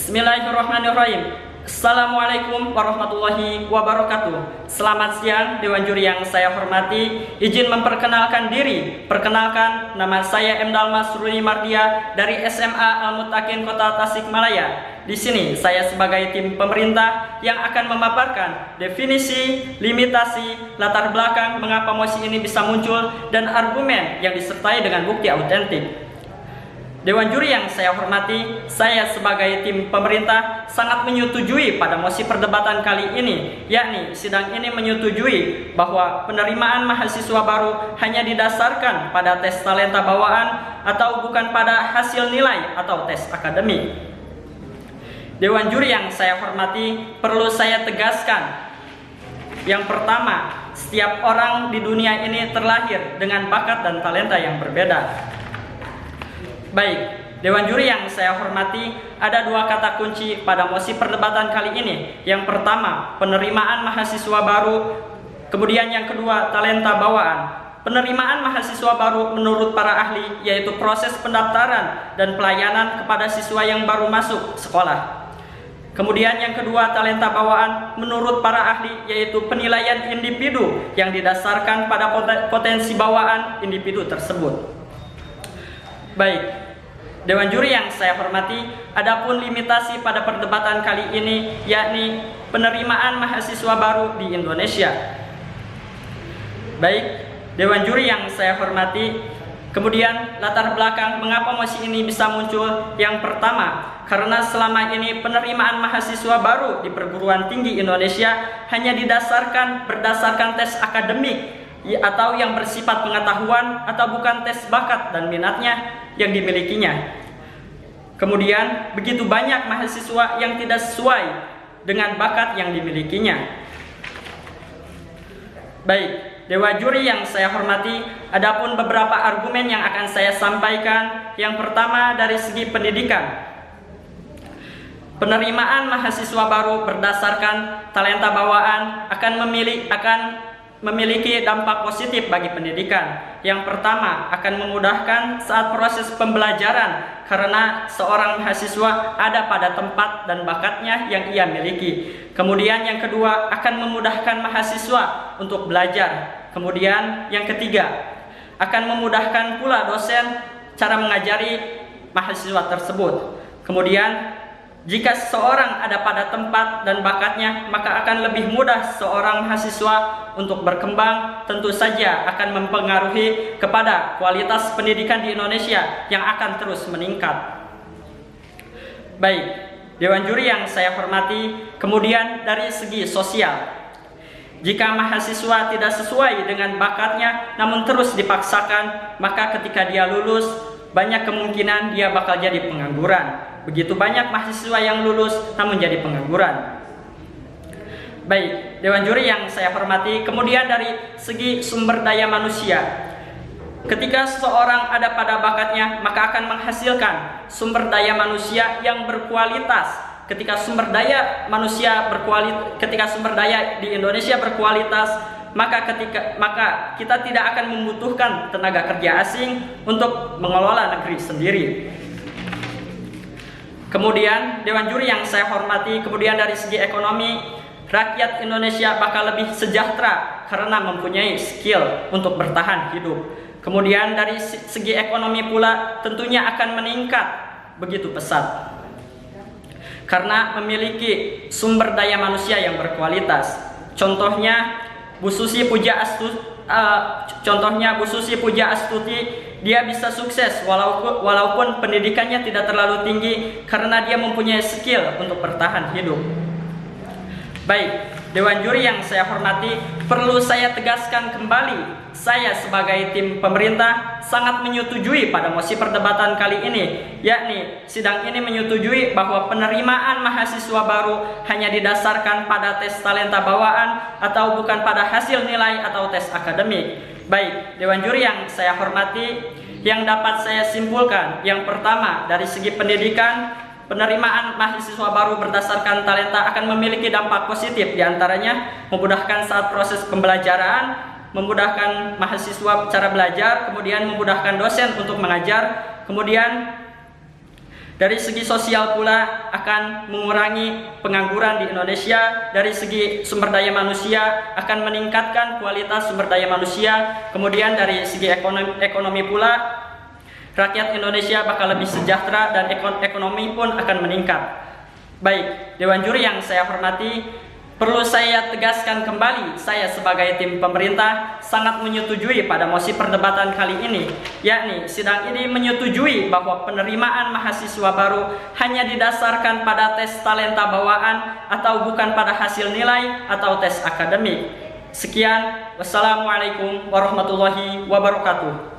Bismillahirrahmanirrahim. Assalamualaikum warahmatullahi wabarakatuh. Selamat siang Dewan Juri yang saya hormati. Izin memperkenalkan diri. Perkenalkan, nama saya M. Dalmas Runi Mardia dari SMA Al-Muttaqin Kota Tasikmalaya. Di sini saya sebagai tim pemerintah yang akan memaparkan definisi, limitasi, latar belakang mengapa mosi ini bisa muncul dan argumen yang disertai dengan bukti autentik. Dewan Juri yang saya hormati, saya sebagai tim pemerintah sangat menyetujui pada mosi perdebatan kali ini, yakni sidang ini menyetujui bahwa penerimaan mahasiswa baru hanya didasarkan pada tes talenta bawaan atau bukan pada hasil nilai atau tes akademik. Dewan Juri yang saya hormati, perlu saya tegaskan. Yang pertama, setiap orang di dunia ini terlahir dengan bakat dan talenta yang berbeda. Baik, Dewan Juri yang saya hormati, ada dua kata kunci pada mosi perdebatan kali ini. Yang pertama, penerimaan mahasiswa baru. Kemudian yang kedua, talenta bawaan. Penerimaan mahasiswa baru menurut para ahli yaitu proses pendaftaran dan pelayanan kepada siswa yang baru masuk sekolah. Kemudian yang kedua, talenta bawaan menurut para ahli yaitu penilaian individu yang didasarkan pada potensi bawaan individu tersebut. Baik, Dewan Juri yang saya hormati, adapun limitasi pada perdebatan kali ini yakni penerimaan mahasiswa baru di Indonesia. Baik, Dewan Juri yang saya hormati, kemudian latar belakang mengapa mosi ini bisa muncul. Yang pertama, karena selama ini penerimaan mahasiswa baru di perguruan tinggi Indonesia hanya berdasarkan tes akademik atau yang bersifat pengetahuan atau bukan tes bakat dan minatnya yang dimilikinya. Kemudian begitu banyak mahasiswa yang tidak sesuai dengan bakat yang dimilikinya. Baik, Dewan Juri yang saya hormati, adapun beberapa argumen yang akan saya sampaikan. Yang pertama, dari segi pendidikan. Penerimaan mahasiswa baru berdasarkan talenta bawaan akan memiliki dampak positif bagi pendidikan. Yang pertama, akan memudahkan saat proses pembelajaran karena seorang mahasiswa ada pada tempat dan bakatnya yang ia miliki. Kemudian yang kedua, akan memudahkan mahasiswa untuk belajar. Kemudian yang ketiga, akan memudahkan pula dosen cara mengajari mahasiswa tersebut. Kemudian jika seseorang ada pada tempat dan bakatnya, maka akan lebih mudah seorang mahasiswa untuk berkembang. Tentu saja akan mempengaruhi kepada kualitas pendidikan di Indonesia yang akan terus meningkat. Baik, Dewan Juri yang saya hormati, kemudian dari segi sosial. Jika mahasiswa tidak sesuai dengan bakatnya namun terus dipaksakan, maka ketika dia lulus, banyak kemungkinan dia bakal jadi pengangguran. Begitu banyak mahasiswa yang lulus namun jadi pengangguran. Baik, Dewan Juri yang saya hormati, kemudian dari segi sumber daya manusia. Ketika seseorang ada pada bakatnya, maka akan menghasilkan sumber daya manusia yang berkualitas. Ketika sumber daya di Indonesia berkualitas, maka kita tidak akan membutuhkan tenaga kerja asing untuk mengelola negeri sendiri. Kemudian Dewan Juri yang saya hormati, kemudian dari segi ekonomi, rakyat Indonesia bakal lebih sejahtera karena mempunyai skill untuk bertahan hidup. Kemudian dari segi ekonomi pula tentunya akan meningkat begitu pesat karena memiliki sumber daya manusia yang berkualitas. Contohnya Bu Susi Puja Astuti, dia bisa sukses walaupun pendidikannya tidak terlalu tinggi karena dia mempunyai skill untuk bertahan hidup. Baik, Dewan Juri yang saya hormati, perlu saya tegaskan kembali, saya sebagai tim pemerintah sangat menyetujui pada mosi perdebatan kali ini, yakni sidang ini menyetujui bahwa penerimaan mahasiswa baru hanya didasarkan pada tes talenta bawaan atau bukan pada hasil nilai atau tes akademik. Baik, Dewan Juri yang saya hormati, yang dapat saya simpulkan, yang pertama, dari segi pendidikan, penerimaan mahasiswa baru berdasarkan talenta akan memiliki dampak positif, diantaranya memudahkan saat proses pembelajaran, memudahkan mahasiswa cara belajar, kemudian memudahkan dosen untuk mengajar, kemudian Dari segi sosial pula akan mengurangi pengangguran di Indonesia. Dari segi sumber daya manusia akan meningkatkan kualitas sumber daya manusia. Kemudian dari segi ekonomi pula, rakyat Indonesia bakal lebih sejahtera dan ekonomi pun akan meningkat. Baik, Dewan Juri yang saya hormati, perlu saya tegaskan kembali, saya sebagai tim pemerintah sangat menyetujui pada mosi perdebatan kali ini, yakni sidang ini menyetujui bahwa penerimaan mahasiswa baru hanya didasarkan pada tes talenta bawaan atau bukan pada hasil nilai atau tes akademik. Sekian, wassalamualaikum warahmatullahi wabarakatuh.